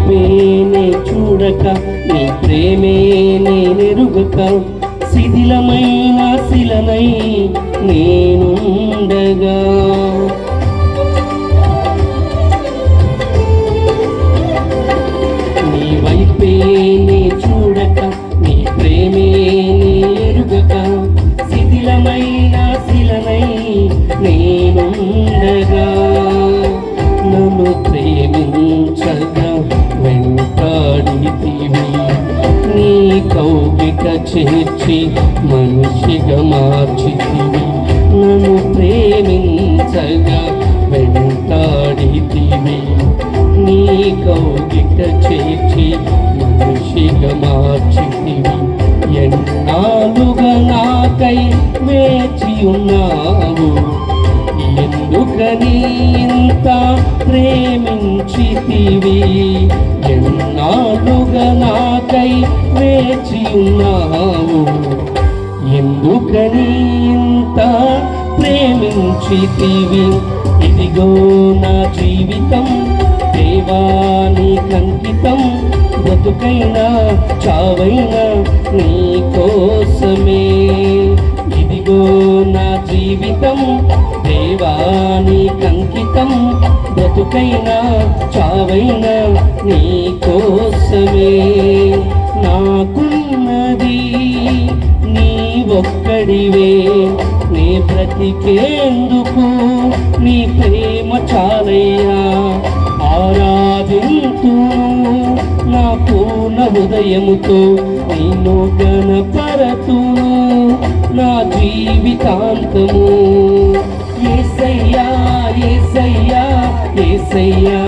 వైపేనే చూడక నీ ప్రేమే నేనెరుగక శిథిలమైన శిలనై నేనుండగా నీ వైపేనే చూడక నీ ప్రేమే నేనెరుగక శిథిలమైన శిలనై నేనుండగా నన్ను ప్రేమించగా వెంటాడితివి నీ కౌగిట చేర్చి మనిషిగా మార్చితివి నన్ను ప్రేమించగా వెంటాడితివి నీ కౌగిట చేర్చి మనిషిగా మార్చితివి ఎన్నాళ్ళుగా నాకై వేచి ఉన్నావు ఎందుకని ఇంత ప్రేమించితివి ఎన్నాళ్ళుగా నాకై వేచి ఉన్నావు ఎందుకని ఇంత ప్రేమించితివి ఇదిగో నా జీవితం దేవానికంకితం బ్రతుకైనా చావైనా నీ కోసమే ఇదిగో నా జీవితం దేవానికంకితం బ్రతుకైనా చావైనా నీ కోసమే నాకున్నది నీ ఒక్కడివే నీ బ్రతికేందుకు నీ ప్రేమ చాలయ్యా ఆరాధింతును నా పూర్ణ హృదయముతో నిన్ను గణపరతును నా జీవితాంతము యేసయ్యా యేసయ్యా యేసయ్యా